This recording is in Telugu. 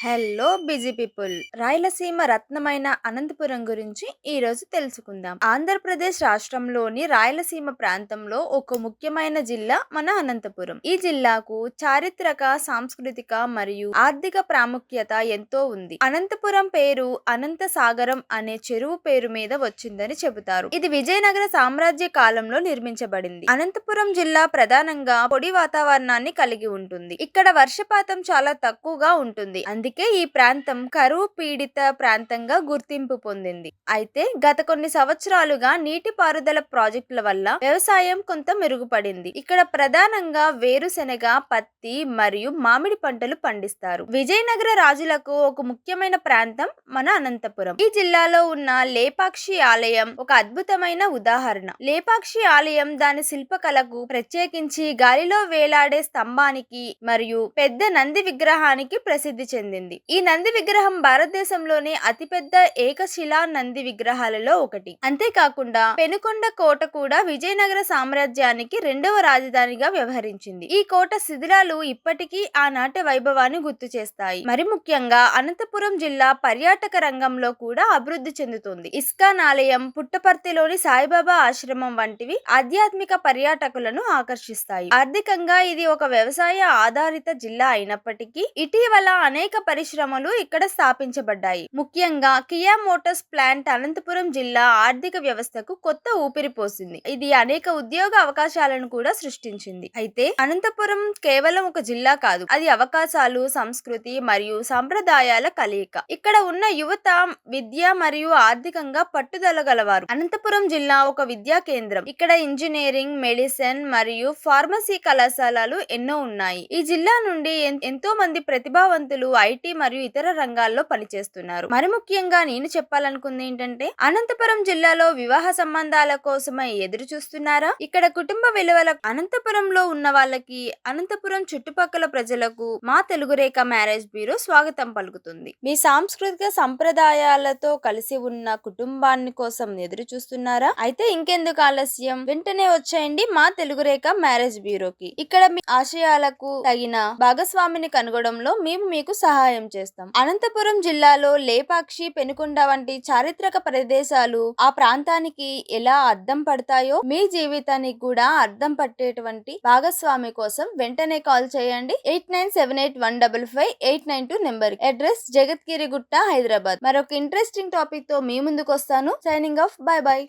Hello busy people. రాయలసీమ రత్నమైన అనంతపురం గురించి ఈ రోజు తెలుసుకుందాం. ఆంధ్రప్రదేశ్ రాష్ట్రంలోని రాయలసీమ ప్రాంతంలో ఒక ముఖ్యమైన జిల్లా మన అనంతపురం. ఈ జిల్లాకు చారిత్రక, సాంస్కృతిక మరియు ఆర్థిక ప్రాముఖ్యత ఎంతో ఉంది. అనంతపురం పేరు అనంత సాగరం అనే చెరువు పేరు మీద వచ్చిందని చెబుతారు. ఇది విజయనగర సామ్రాజ్య కాలంలో నిర్మించబడింది. అనంతపురం జిల్లా ప్రధానంగా పొడి వాతావరణాన్ని కలిగి ఉంటుంది. ఇక్కడ వర్షపాతం చాలా తక్కువగా ఉంటుంది. అందుకే ఈ ప్రాంతం కరువు పీడిత ప్రాంతంగా గుర్తింపు పొందింది. అయితే గత కొన్ని సంవత్సరాలుగా నీటిపారుదల ప్రాజెక్టుల వల్ల వ్యవసాయం కొంత మెరుగుపడింది. ఇక్కడ ప్రధానంగా వేరుశెనగ, పత్తి మరియు మామిడి పంటలు పండిస్తారు. విజయనగర రాజులకు ఒక ముఖ్యమైన ప్రాంతం మన అనంతపురం. ఈ జిల్లాలో ఉన్న లేపాక్షి ఆలయం ఒక అద్భుతమైన ఉదాహరణ. లేపాక్షి ఆలయం దాని శిల్పకళకు, ప్రత్యేకించి గాలిలో వేలాడే స్తంభానికి మరియు పెద్ద నంది విగ్రహానికి ప్రసిద్ధి చెందింది. ఈ నంది విగ్రహం భారతదేశంలోనే అతిపెద్ద ఏకశిలా నంది విగ్రహాలలో ఒకటి. అంతేకాకుండా పెనుకొండ కోట కూడా విజయనగర సామ్రాజ్యానికి రెండవ రాజధానిగా వ్యవహరించింది. ఈ కోట శిథిలాలు ఇప్పటికీ ఆనాటి వైభవాన్ని గుర్తు చేస్తాయి. మరి ముఖ్యంగా అనంతపురం జిల్లా పర్యాటక రంగంలో కూడా అభివృద్ధి చెందుతుంది. ఇస్కాన్ ఆలయం, పుట్టపర్తిలోని సాయిబాబా ఆశ్రమం వంటివి ఆధ్యాత్మిక పర్యాటకులను ఆకర్షిస్తాయి. ఆర్థికంగా ఇది ఒక వ్యవసాయ ఆధారిత జిల్లా అయినప్పటికీ ఇటీవల అనేక పరిశ్రమలు ఇక్కడ స్థాపించబడ్డాయి. ముఖ్యంగా కియా మోటార్స్ ప్లాంట్ అనంతపురం జిల్లా ఆర్థిక వ్యవస్థకు కొత్త ఊపిరి పోసింది. ఇది అనేక ఉద్యోగ అవకాశాలను కూడా సృష్టించింది. అయితే అనంతపురం కేవలం ఒక జిల్లా కాదు, అది అవకాశాలు, సంస్కృతి మరియు సంప్రదాయాల కలయిక. ఇక్కడ ఉన్న యువత విద్య మరియు ఆర్థికంగా పట్టుదల గలవారు. అనంతపురం జిల్లా ఒక విద్యా కేంద్రం. ఇక్కడ ఇంజనీరింగ్, మెడిసిన్ మరియు ఫార్మసీ కళాశాలలు ఎన్నో ఉన్నాయి. ఈ జిల్లా నుండి ఎంతో మంది ప్రతిభావంతులు ఐటీ మరియు ఇతర రంగాల్లో పనిచేస్తున్నారు. మరి ముఖ్యంగా నేను చెప్పాలనుకుంది ఏంటంటే, అనంతపురం జిల్లాలో వివాహ సంబంధాల కోసమై ఎదురు చూస్తున్నారా? ఇక్కడ కుటుంబ విలువల అనంతపురంలో ఉన్న వాళ్ళకి, అనంతపురం చుట్టుపక్కల ప్రజలకు మా తెలుగు రేఖ మ్యారేజ్ బ్యూరో స్వాగతం పలుకుతుంది. మీ సాంస్కృతిక సంప్రదాయాలతో కలిసి ఉన్న కుటుంబాన్ని కోసం ఎదురు చూస్తున్నారా? అయితే ఇంకెందుకు ఆలస్యం, వెంటనే వచ్చేయండి మా తెలుగు రేఖ మ్యారేజ్ బ్యూరోకి. ఇక్కడ మీ ఆశయాలకు తగిన భాగస్వామిని కనుగొనడంలో మేము మీకు సహాయం చేస్తాం. అనంతపురం జిల్లాలో లేపాక్షి, పెనుకొండ వంటి చారిత్రక ప్రదేశాలు ఆ ప్రాంతానికి ఎలా అద్దం పడతాయో మీ జీవితానికి కూడా అద్దం పట్టేటువంటి భాగస్వామి కోసం వెంటనే కాల్ చేయండి. 8978155892 నెంబర్. అడ్రస్ జగత్గిరి గుట్ట, హైదరాబాద్. మరొక ఇంట్రెస్టింగ్ టాపిక్ తో మీ ముందుకు వస్తాను. Signing off. By by.